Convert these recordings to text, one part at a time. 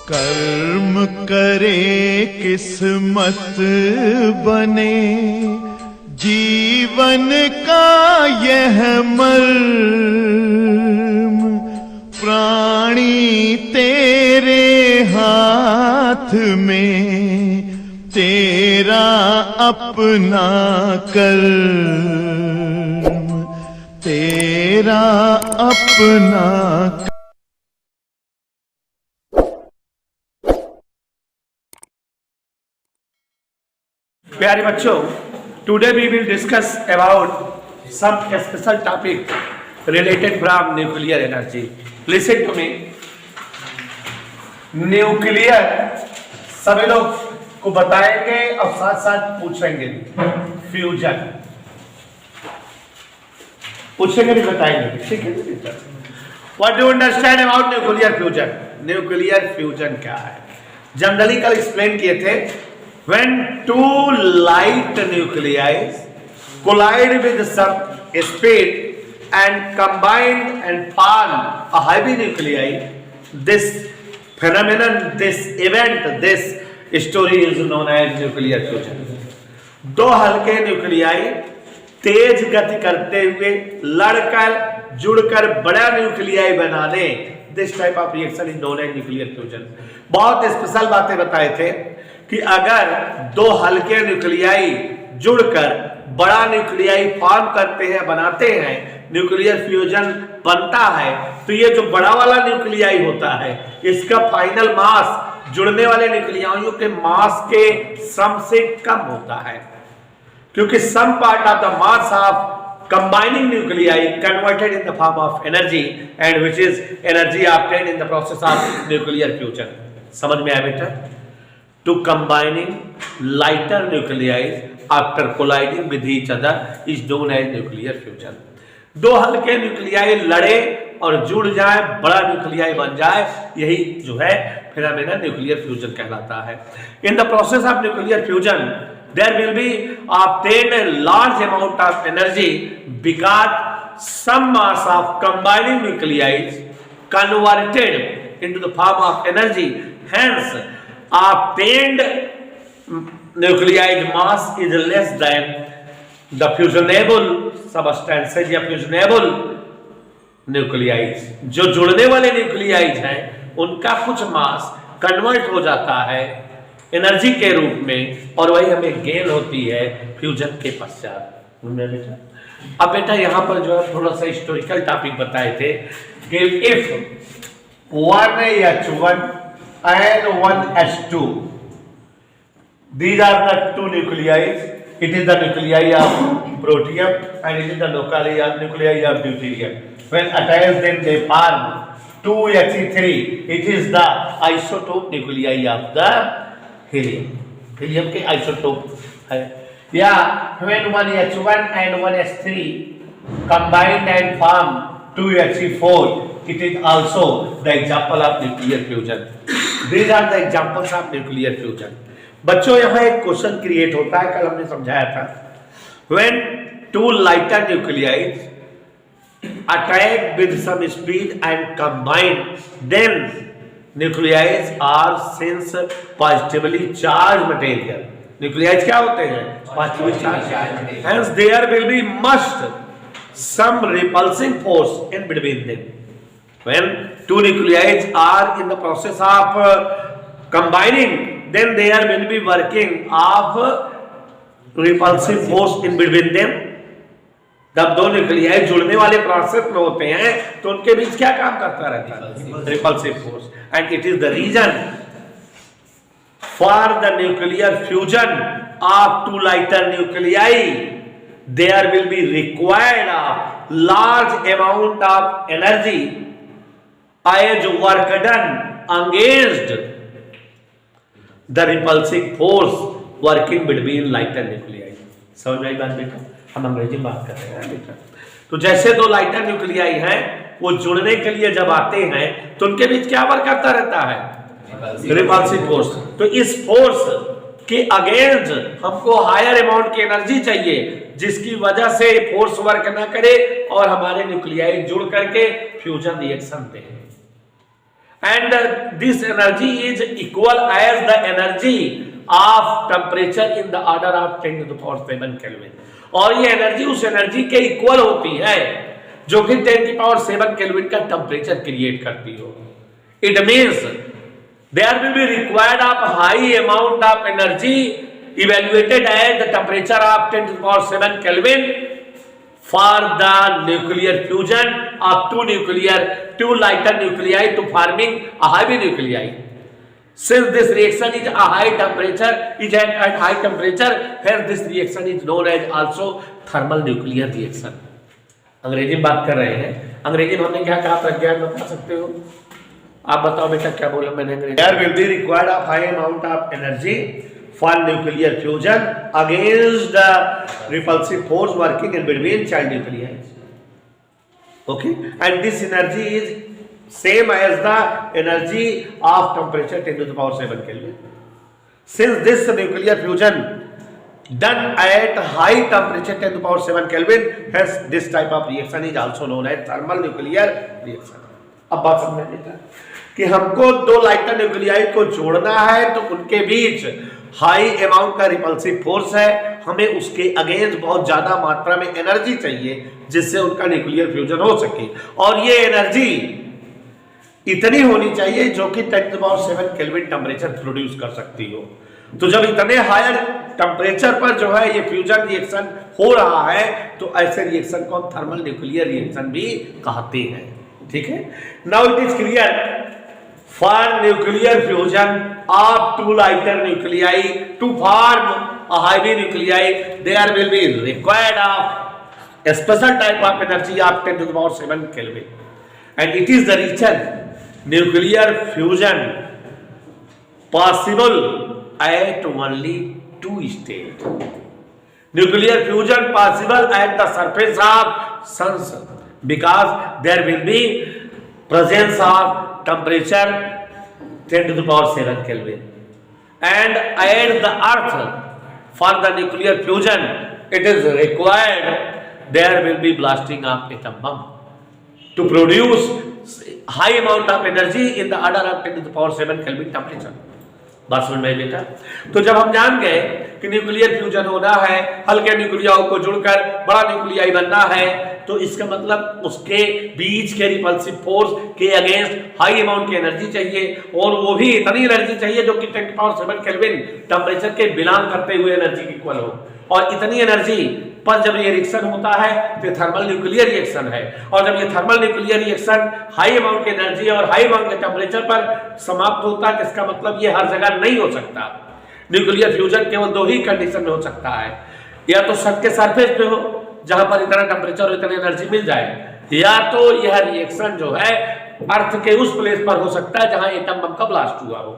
कर्म करे किस्मत बने, जीवन का यह मर्म, प्राणी तेरे हाथ में, तेरा अपना कर्म, तेरा अपना। प्यारे बच्चों, today we will discuss about some special topic related from nuclear energy. Listen to me. Nuclear सभी लोग को बताएंगे और साथ साथ पूछेंगे। फ्यूजन पूछेंगे भी बताएंगे, ठीक है? What do you understand about nuclear fusion? Nuclear fusion क्या है? जनरली कल एक्सप्लेन किए थे। When two light nuclei collide with some speed and combine and form a heavy nuclei, this phenomenon, this event, this story is known as nuclear fusion. दो हल्के nuclei तेज गति करते हुए लड़कर जुड़कर बड़ा न्यूक्लियाई बना ले, this type of reaction is known as nuclear fusion. बहुत स्पेशल बातें बताए थे कि अगर दो हल्के न्यूक्लियाई जुड़कर बड़ा न्यूक्लियाई फॉर्म करते हैं, बनाते हैं, न्यूक्लियर फ्यूजन बनता है, तो ये जो बड़ा वाला न्यूक्लियाई होता है इसका फाइनल मास जुड़ने वाले न्यूक्लियाइयों के मास के सम से कम होता है, क्योंकि some part of the mass of combining nuclei converted in the form of energy and which is energy obtained in the process of nuclear fusion. समझ में आया बेटा? To combining lighter nuclei after colliding with each other is known as nuclear fusion. दो हल्के nuclei लड़े और जुड़ जाए, बड़ा न्यूक्लियाई बन जाए, यही जो है फिनोमेना न्यूक्लियर फ्यूजन कहलाता है। In the process of nuclear fusion, there will be obtained a large amount of energy because some mass of combining nuclei converted into the form of energy. Hence, obtained nuclide mass is less than the fusionable substances या fusionable nuclides. जो जुड़ने वाले nuclide हैं उनका कुछ मास convert हो जाता है एनर्जी के रूप में और वही हमें गेन होती है फ्यूजन के पश्चात। बेटा अब बेटा यहाँ पर जो है थोड़ा सा हिस्टोरिकल टॉपिक बताए थे कि if 1H1 and 1H2, these are the two nuclei. It is the nuclei of protium and it is the nuclei of deuterium. When attached, then they form 2He3. It is the isotope nuclei of the helium. Helium के isotope है। या when 1H1 and 1H3 combined and form 2He4, it is also the example of nuclear fusion. These are the examples of nuclear fusion. बच्चों यहाँ एक question create होता है, कल हमने समझाया था। When two lighter nuclei attack with some speed and combine, then nuclei are since positively charged material. Nuclei क्या होते हैं? Positively charged. Hence there will be must some repulsing force in between them. When two nuclei are in the process of combining, then there will be working of repulsive force in between them. जब दो nuclei जुड़ने वाले process में होते हैं तो उनके बीच क्या काम करता रहता है? Repulsive force. And it is the reason for the nuclear fusion of two lighter nuclei there will be required a large amount of energy as work done against the repulsive force working between lighter nuclei. समझ में आई बात बेटा? हम अंग्रेजी में बात कर रहे हैं बेटा। तो जैसे दो लाइटर न्यूक्लियाई हैं वो जुड़ने के लिए जब आते हैं तो उनके बीच क्या वर्क करता रहता है? Repulsive force. तो इस फोर्स के अगेंस्ट हमको हायर अमाउंट की एनर्जी चाहिए जिसकी वजह से फोर्स वर्क ना करे और हमारे न्यूक्लियाई जुड़ करके fusion reaction they. and this energy is equal as the energy of temperature in the order of 10 to the power 7 Kelvin, और ये एनर्जी उस एनर्जी के इक्वल होती है जो कि 10 की पावर 7 केल्विन का टेम्परेचर क्रिएट करती हो। It means there will be required of high amount of energy evaluated at the temperature of 10 to the power 7 Kelvin for the nuclear fusion of two lighter nuclei to forming a heavy nuclei. Since this reaction is a high temperature, at high temperature, hence this reaction is known as also thermal nuclear reaction. अंग्रेजी में बात कर रहे हैं, अंग्रेजी में हमने क्या कहा प्रज्ञान बता सकते हो? आप बताओ बेटा क्या बोला मैंने अंग्रेजी? There will be required a high amount of energy for nuclear fusion against the repulsive force working in between child nuclei. Okay, and this energy is same as the energy of temperature 10 to the power 7 Kelvin. Since this nuclear fusion done at high temperature 10 to the power 7 Kelvin, hence this type of reaction is also known as thermal nuclear reaction. अब बात समझ में आता कि हमको दो lighter nuclei को जोड़ना है तो उनके बीच हाई अमाउंट का रिपल्सिव फोर्स है, हमें उसके अगेंस्ट बहुत ज्यादा मात्रा में एनर्जी चाहिए जिससे उनका न्यूक्लियर फ्यूजन हो सके, और ये एनर्जी इतनी होनी चाहिए जो कि 10 to the power 7 kelvin temperature produce कर सकती हो। तो जब इतने हायर टेम्परेचर पर जो है ये फ्यूजन रिएक्शन हो रहा है तो ऐसे रिएक्शन को हम थर्मल न्यूक्लियर रिएक्शन भी कहते हैं। ठीक है, now it is clear for nuclear fusion of two lighter nuclei to form a heavy nuclei, there will be required of a special type of energy of 10 to the power 7 Kelvin, and it is the reason nuclear fusion possible at only two states. Nuclear fusion possible at the surface of suns because there will be presence of temperature 10 to the power 7 Kelvin, and at the earth for the nuclear fusion it is required there will be blasting of atom bomb to produce high amount of energy in the order of 10 to the power 7 Kelvin temperature. बात समझ में बेटा? तो जब हम जान गए कि न्यूक्लियर फ्यूजन होना है, हल्के न्यूक्लियाओं को जुड़कर बड़ा न्यूक्लियाई बनना है, तो इसका मतलब उसके बीच के रिपल्सिव फोर्स के अगेंस्ट हाई अमाउंट की एनर्जी चाहिए, और वो भी इतनी एनर्जी चाहिए जो कि 10 to the power 7 kelvin temperature के बिलोंग करते हुए एनर्जी की इक्वल हो, और इतनी एनर्जी पर जब ये रिएक्शन होता है तो थर्मल न्यूक्लियर रिएक्शन है, और जब ये thermal nuclear reaction high amount की एनर्जी और हाई अमाउंट के टेम्परेचर पर समाप्त होता है, इसका मतलब ये हर जगह नहीं हो सकता। न्यूक्लियर फ्यूजन केवल दो ही कंडीशन में हो सकता है, या तो सन के सरफेस पे हो जहां पर इतना टेम्परेचर और इतनी एनर्जी मिल जाए, या तो यह रिएक्शन जो है अर्थ के उस प्लेस पर हो सकता है जहां एटम बम का ब्लास्ट हुआ हो।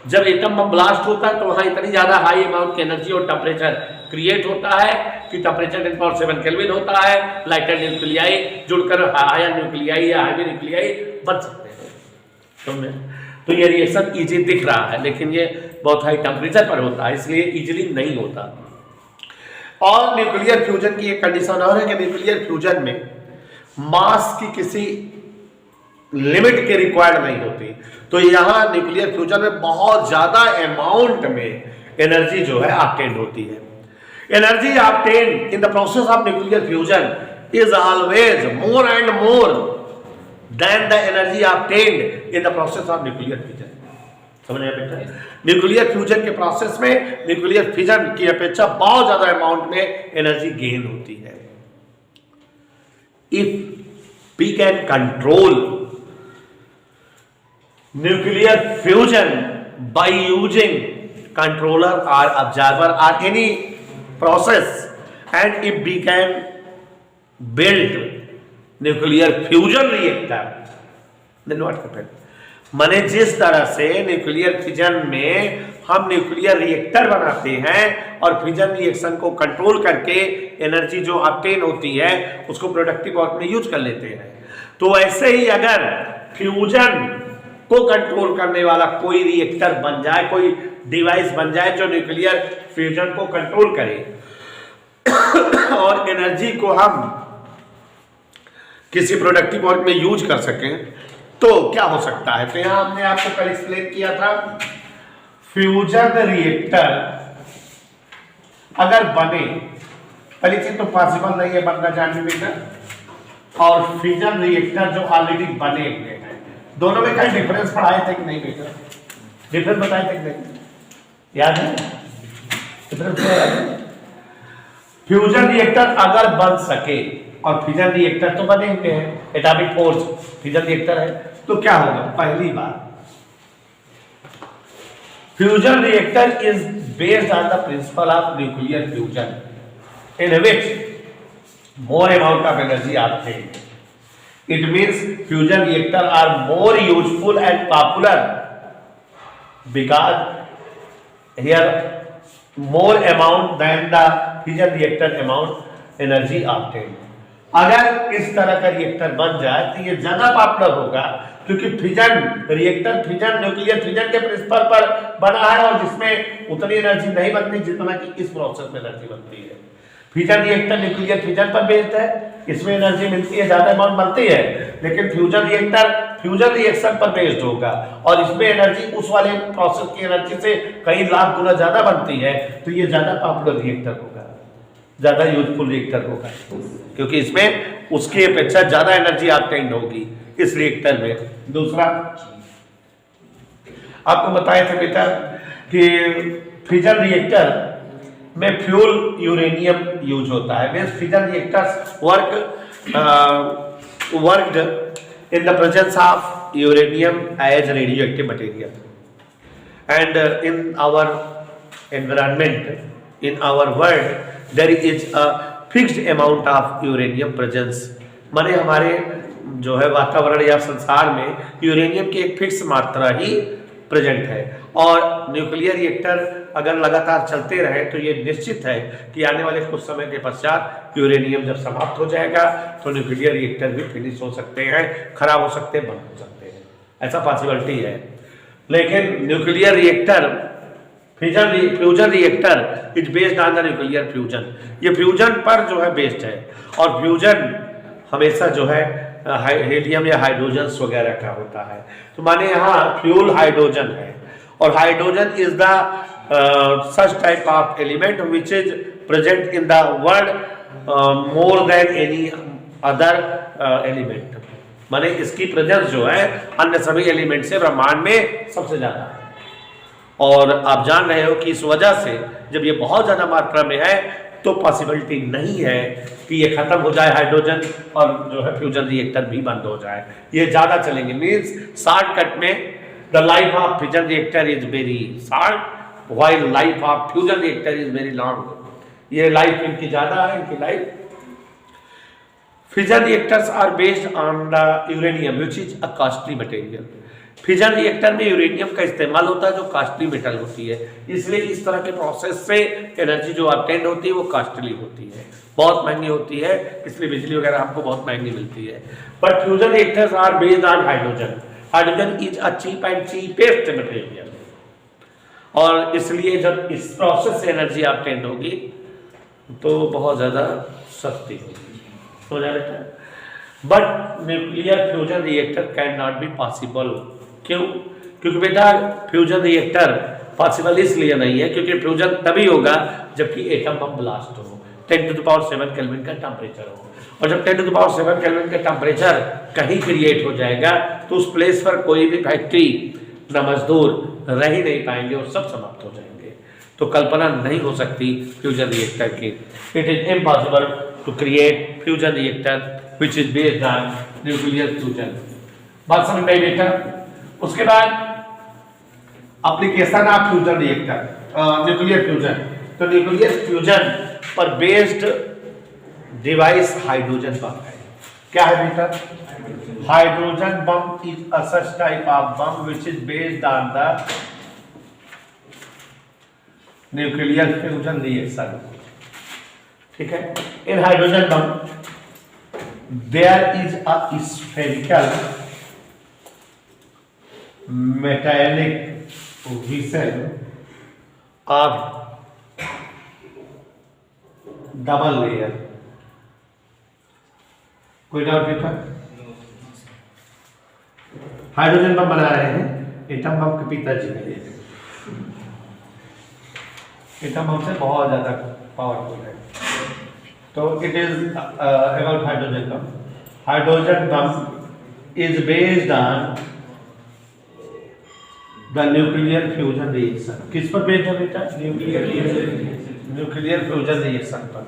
जब एटम बम ब्लास्ट होता है तो वहां इतनी ज्यादा हाई अमाउंट की एनर्जी और टेम्परेचर क्रिएट होता है कि temperature 10 to the power 7 kelvin होता है, लाइटर न्यूक्लियाई जुड़कर हायर न्यूक्लियाई या हैवी न्यूक्लियाई बन सकते हैं। समझे? तो ये रिएक्शन इजी दिख रहा है लेकिन ये बहुत हाई टेम्परेचर पर होता है, इसलिए इजीली नहीं होता। और न्यूक्लियर फ्यूजन की एक कंडीशन और है कि न्यूक्लियर फ्यूजन में मास की किसी लिमिट के रिक्वायर्ड नहीं होती, तो यहां न्यूक्लियर फ्यूजन में बहुत ज्यादा अमाउंट में एनर्जी जो है ऑब्टेन्ड होती है। Energy obtained in the process of nuclear fusion is always more and more than the energy obtained in the process of nuclear fusion. समझ में बेटा? न्यूक्लियर फ्यूजन के प्रोसेस में न्यूक्लियर फिजन की अपेक्षा बहुत ज्यादा अमाउंट में एनर्जी गेन होती है। If we can control nuclear fusion by using controller or observer or any process, and if we can build nuclear fusion reactor then what happen? माने जिस तरह से न्यूक्लियर फिजन में हम न्यूक्लियर रिएक्टर बनाते हैं और फिजन रिएक्शन को कंट्रोल करके एनर्जी जो ऑब्टेन होती है उसको प्रोडक्टिव वर्क में यूज कर लेते हैं, तो ऐसे ही अगर फ्यूजन को कंट्रोल करने वाला कोई रिएक्टर बन जाए, कोई डिवाइस बन जाए जो न्यूक्लियर फ्यूजन को कंट्रोल करे और एनर्जी को हम किसी प्रोडक्टिव वर्क में यूज कर सकें, तो क्या हो सकता है? तो यहां हमने आपको कल एक्सप्लेन किया था, फ्यूजन रिएक्टर अगर बने, पहली चीज तो पॉसिबल नहीं है बनना जानने बेटा, और फ्यूजन रिएक्टर जो ऑलरेडी बने हुए हैं, दोनों में कई डिफरेंस पढ़ाए थे कि नहीं बेटा? डिफरेंस बताए थे कि नहीं, याद है? डिफरेंस क्या है? फ्यूजन रिएक्टर अगर बन सके, और फ्यूजन रिएक्टर तो बने हुए हैं, एटॉमिक फोर्स फ्यूजन रिएक्टर है, तो क्या होगा? पहली बात, fusion reactor is based on the principle of nuclear fusion in which more amount of energy obtained. It means fusion reactor are more useful and popular because here more amount than the fusion reactor amount energy obtained. अगर इस तरह का reactor बन जाए तो ये ज्यादा popular होगा, क्योंकि fusion reactor fusion nuclear fusion के प्रिंसिपल पर बना है, और जिसमें उतनी एनर्जी नहीं बनती जितना कि इस प्रोसेस में एनर्जी बनती है। फ्यूजन रिएक्टर न्यूक्लियर फ्यूजन पर बेस्ड है, इसमें एनर्जी मिलती है, ज्यादा अमाउंट बनती है, लेकिन फ्यूजन रिएक्टर फ्यूजन रिएक्शन पर बेस्ड होगा, और इसमें एनर्जी उस वाले प्रोसेस की एनर्जी से कई लाख गुना ज्यादा बनती है, तो ये ज्यादा पॉपुलर रिएक्टर होगा, ज्यादा यूजफुल रिएक्टर होगा, क्योंकि इसमें उसकी अपेक्षा ज्यादा एनर्जी ऑब्टेन्ड होगी इस रिएक्टर में। दूसरा आपको बताए थे बेटा कि फ्यूजन रिएक्टर में फ्यूल यूरेनियम यूज होता है, means fusion reactors worked in the presence of uranium as radioactive material, and in our environment, in our world there is a fixed amount of uranium presence, माने हमारे जो है वातावरण या संसार में यूरेनियम की एक फिक्स मात्रा ही प्रेजेंट है, और न्यूक्लियर रिएक्टर अगर लगातार चलते रहे तो ये निश्चित है कि आने वाले कुछ समय के पश्चात यूरेनियम जब समाप्त हो जाएगा तो न्यूक्लियर रिएक्टर भी फिनिश हो सकते हैं, खराब हो सकते हैं, बंद हो सकते हैं, ऐसा पॉसिबिलिटी है। लेकिन nuclear reactor fusion reactor is based on the nuclear fusion, ये फ्यूजन पर जो है बेस्ड है, और फ्यूजन हमेशा जो है हीलियम या हाइड्रोजन वगैरह का होता है, तो माने यहाँ फ्यूल हाइड्रोजन है, और hydrogen is the such type of element which is present in the world more than any other element, माने इसकी प्रेजेंस जो है अन्य सभी एलिमेंट से ब्रह्मांड में सबसे ज्यादा है, और आप जान रहे हो कि इस वजह से जब ये बहुत ज्यादा मात्रा में है तो पॉसिबिलिटी नहीं है कि ये खत्म हो जाए हाइड्रोजन, और जो है फ्यूजन रिएक्टर भी बंद हो जाए, ये ज्यादा चलेंगे। मीन्स शॉर्टकट में the life of fusion reactor is very short while life of fusion reactor is very long, ये लाइफ इनकी ज्यादा है, इनकी life. Fusion reactors are based on the uranium which is a costly material, fusion reactor में uranium का इस्तेमाल होता है जो कॉस्टली मेटल होती है, इसलिए इस तरह के प्रोसेस से एनर्जी जो ऑब्टेन्ड होती है वो कॉस्टली होती है, बहुत महंगी होती है, इसलिए बिजली वगैरह आपको बहुत महंगी मिलती है। But fusion reactors are based on hydrogen, hydrogen is a cheap and cheapest material, और इसलिए जब इस प्रोसेस से एनर्जी ऑब्टेन्ड होगी तो बहुत ज़्यादा सस्ती होगी, समझा बेटा? But nuclear fusion reactor can not be possible, क्यों? क्योंकि बेटा फ्यूजन रिएक्टर पॉसिबल इसलिए नहीं है क्योंकि फ्यूजन तभी होगा जबकि एटम बम ब्लास्ट हो, 10⁷ केल्विन का टेम्परेचर हो, और जब 10⁷ केल्विन का टेम्परेचर कहीं क्रिएट हो जाएगा तो उस प्लेस पर कोई भी फैक्ट्री न मजदूर रह ही नहीं पाएंगे और सब समाप्त हो जाएंगे, तो कल्पना नहीं हो सकती फ्यूजन रिएक्टर की। It is impossible to create fusion reactor which is based on nuclear fusion, बात समझ में आई बेटा? उसके बाद application of fusion reactor, nuclear fusion, तो न्यूक्लियर फ्यूजन पर बेस्ड डिवाइस हाइड्रोजन बम है। क्या है बेटा? Hydrogen bomb is a such type of bomb which is based on the nuclear fusion reaction, ठीक है? In hydrogen bomb there is a spherical metallic vessel of double layer, कोई doubt बेटा? Hydrogen बम बना रहे हैं एटम बम के पिताजी ने। एटम बम से बहुत ज़्यादा पावरफुल है। तो it is about hydrogen bomb. Hydrogen bomb is based on the nuclear fusion reaction. किस पर बेस्ड है बेटा? न्यूक्लियर फ्यूजन रिएक्शन पर।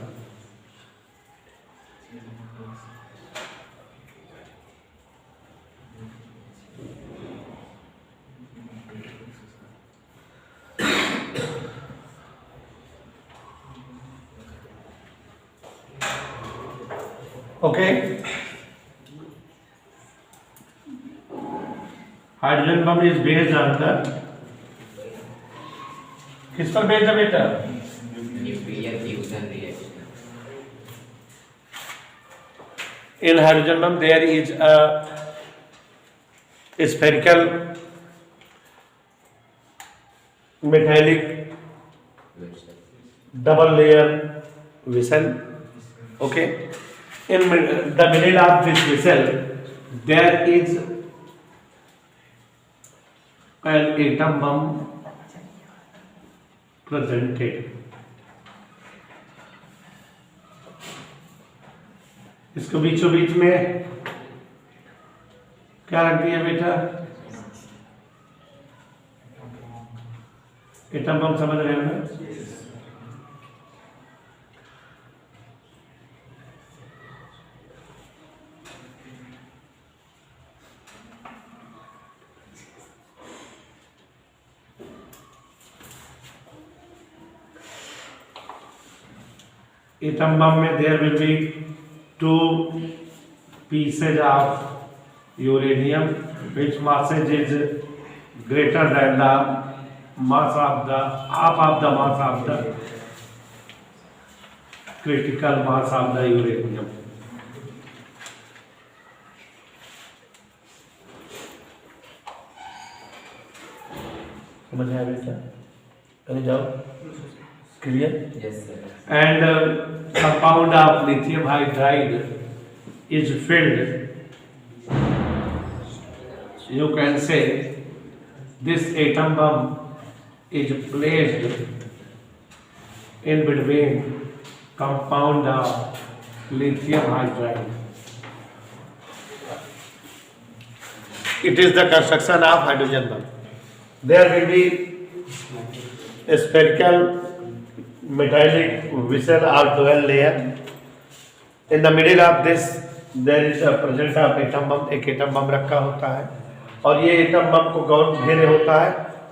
Okay, hydrogen bomb is based on the, किस पर बेस्ड है बेटा? Nuclear fusion reaction. In hydrogen bomb there is a spherical metallic double layer vessel. Okay, in the middle of this vessel there is an atom bomb presented. इसको बीचों बीच में क्या रख दिया बेटा? एटम बम, समझ रहे हो ना? एटम बम में there will be 2 pieces of uranium which masses is greater than the mass of the half of the mass of the critical mass of the uranium. समझ आया बेटा? कहीं जाओ, clear? Yes sir. And compound of lithium hydride is filled. You can say this atom bomb is placed in between compound of lithium hydride. It is the construction of hydrogen bomb. There will be a spherical metallic vessel or dual layer. In the middle of this there is a present of atom bomb. एक atom bomb रखा होता है और ये atom bomb को कौन घेरे होता है?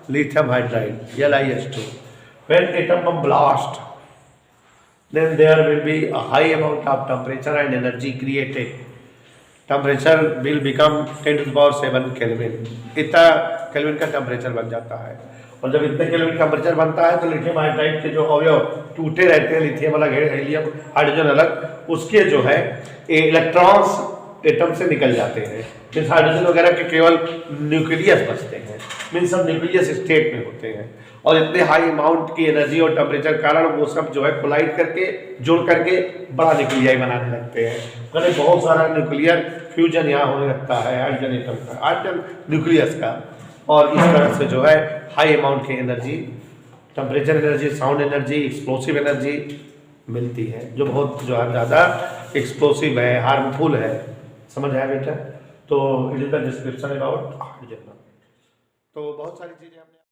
Lithium hydride, LiH2. When atom bomb blast, then there will be a high amount of temperature and energy created. Temperature will become 10 to the power 7 Kelvin. इतना केल्विन का टेम्परेचर बन जाता है और जब इतने केल्विन टेम्परेचर बनता है तो लिथियम हाइड्राइड के जो अवयव टूटे रहते हैं, लिथियम अलग हीलियम हाइड्रोजन अलग, उसके जो है इलेक्ट्रॉन्स एटम से निकल जाते हैं। मीन्स हाइड्रोजन वगैरह के केवल न्यूक्लियस बचते हैं, मीन्स सब न्यूक्लियस स्टेट में होते हैं और इतने हाई अमाउंट की एनर्जी और टेम्परेचर के कारण वो सब जो है कोलाइड करके जुड़ करके बड़ा न्यूक्लियाई बनाने लगते हैं। मैंने बहुत सारा न्यूक्लियर फ्यूजन यहाँ होने लगता है हाइड्रोजन एटम का, हाइड्रोजन न्यूक्लियस का, और इस तरह से जो है हाई अमाउंट की energy, temperature energy, sound energy, explosive energy मिलती है जो बहुत जो है ज़्यादा एक्सप्लोसिव है, हार्मफुल है। समझ आया बेटा? तो it is the description about hydrogen. तो बहुत सारी चीज़ें हमने